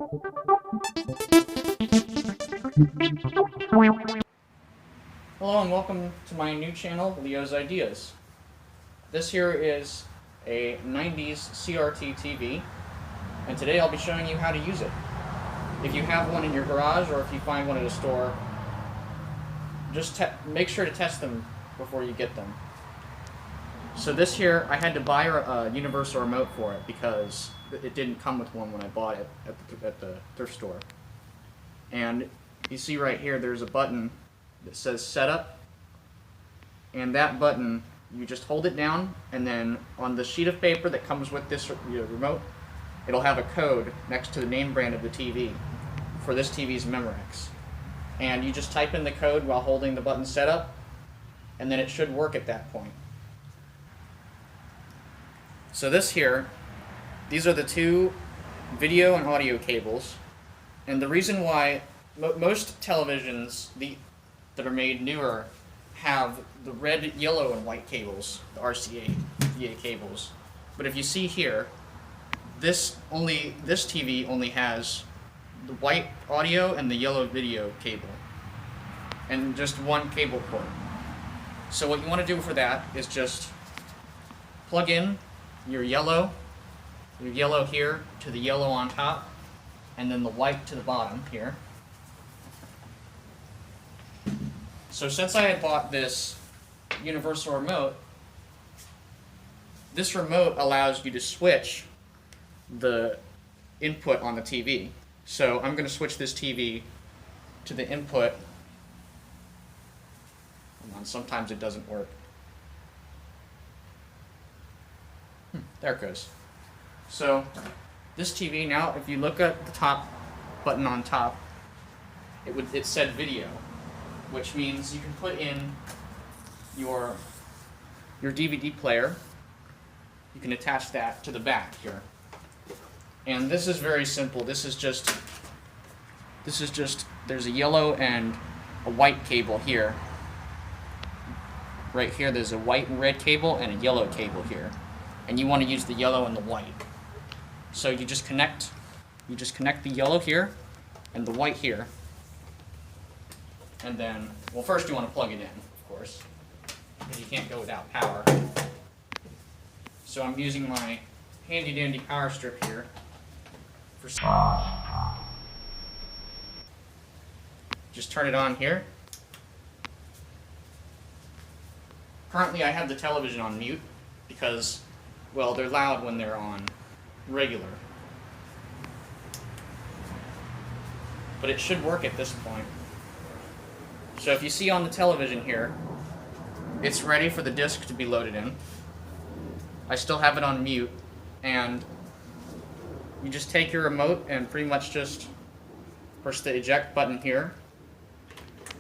Hello and welcome to my new channel, Leo's Ideas. This here is a 90s CRT TV, and today I'll be showing you how to use it. If you have one in your garage or if you find one at a store, just make sure to test them before you get them. So this here, I had to buy a universal remote for it because it didn't come with one when I bought it at the thrift store. And you see right here, there's a button that says Setup, and that button, you just hold it down, and then on the sheet of paper that comes with this remote, it'll have a code next to the name brand of the TV for this TV's Memorex. And you just type in the code while holding the button Setup, and then it should work at that point. So this here, these are the two video and audio cables, and the reason why most televisions that are made newer have the red, yellow, and white cables, the RCA VA cables. But if you see here, this TV only has the white audio and the yellow video cable, and just one cable port. So what you want to do for that is just plug in your yellow here to the yellow on top, and then the white to the bottom here. So since I had bought this universal remote, this remote allows you to switch the input on the TV. So I'm going to switch this TV to the input. Hold on, sometimes it doesn't work. There it goes. So this TV now, if you look at the top button on top, it said video, which means you can put in your DVD player. You can attach that to the back here. And this is very simple. This is just there's a yellow and a white cable here. Right here there's a white and red cable and a yellow cable here. And you want to use the yellow and the white. So you just connect the yellow here and the white here. And then, well, first you want to plug it in, of course, because you can't go without power. So I'm using my handy dandy power strip here for just turn it on here. Currently I have the television on mute because, well, they're loud when they're on regular. But it should work at this point. So if you see on the television here, it's ready for the disc to be loaded in. I still have it on mute, and you just take your remote and pretty much just push the eject button here.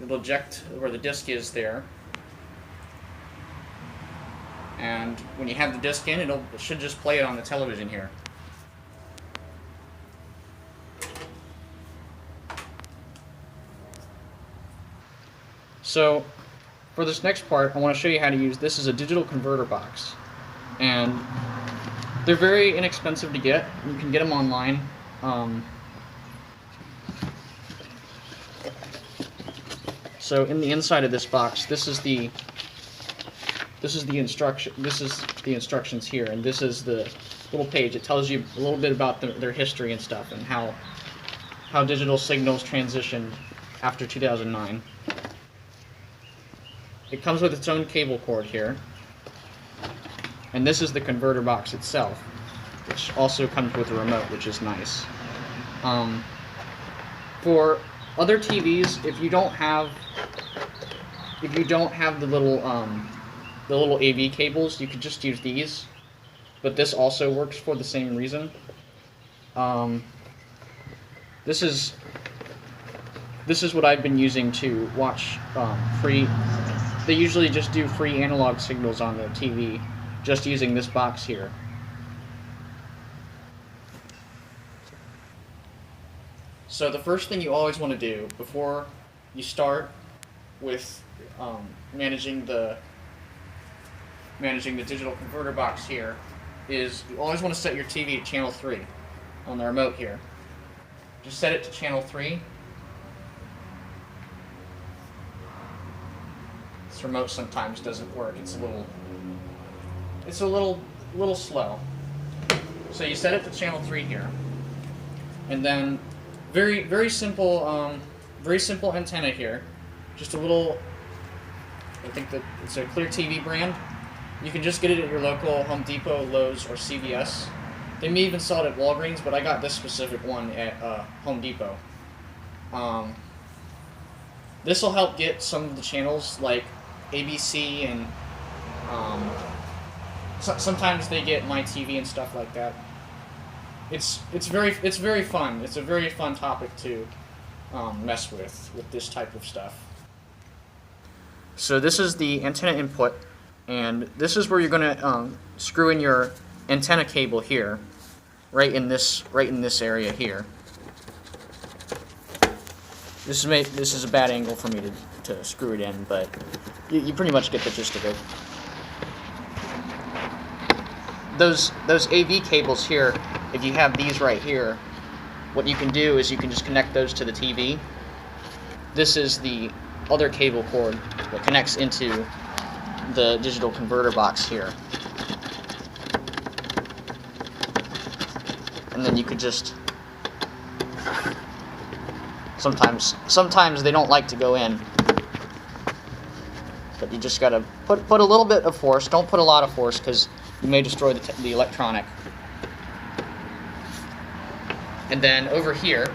It'll eject where the disc is there. And when you have the disc in, it should just play it on the television here. So for this next part, I want to show you how to use this as a digital converter box. And they're very inexpensive to get. You can get them online. So in the inside of this box, this is the instructions here, and this is the little page. It tells you a little bit about their history and stuff, and how digital signals transitioned after 2009. It comes with its own cable cord here, and this is the converter box itself, which also comes with a remote, which is nice. For other TVs, if you don't have the little AV cables, you could just use these, but this also works for the same reason. This is what I've been using to watch free. They usually just do free analog signals on the TV, just using this box here. So the first thing you always want to do before you start with managing the digital converter box here is you always want to set your TV to channel 3 on the remote here. Just set it to channel 3. This remote sometimes doesn't work. It's a little slow. So you set it to channel 3 here, and then very simple antenna here. Just a little. I think that it's a Clear TV brand. You can just get it at your local Home Depot, Lowe's, or CVS. They may even sell it at Walgreens, but I got this specific one at Home Depot. This will help get some of the channels like ABC and sometimes they get My TV and stuff like that. It's very fun. It's a very fun topic to mess with this type of stuff. So this is the antenna input, and this is where you're going to screw in your antenna cable here, right in this area here. This is a bad angle for me to screw it in, but you pretty much get the gist of it. Those AV cables here, if you have these right here, what you can do is you can just connect those to the TV. This is the other cable cord that connects into the digital converter box here. And then you could just, sometimes they don't like to go in, but you just gotta put a little bit of force. Don't put a lot of force because you may destroy the electronic. And then over here,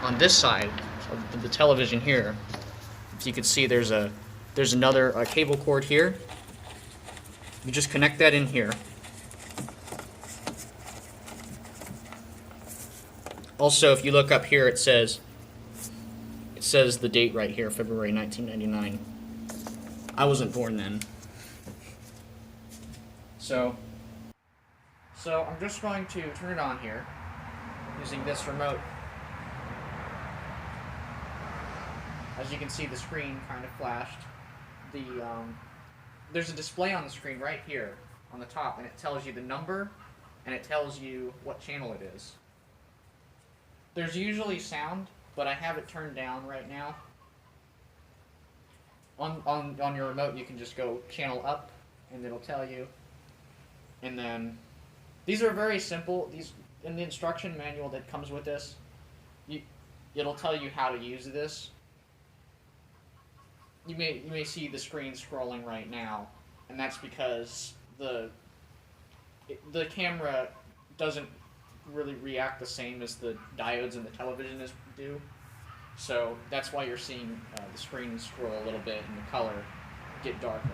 on this side of the television here, as you can see, there's another cable cord here. You just connect that in here. Also, if you look up here, it says the date right here, February 1999. I wasn't born then. So I'm just going to turn it on here using this remote. As you can see, the screen kind of flashed. There's a display on the screen right here on the top, and it tells you the number, and it tells you what channel it is. There's usually sound, but I have it turned down right now. On your remote, you can just go channel up, and it'll tell you. And then these are very simple. These in the instruction manual that comes with this, it'll tell you how to use this. You may see the screen scrolling right now, and that's because the camera doesn't really react the same as the diodes in the television do. So that's why you're seeing the screen scroll a little bit and the color get darker.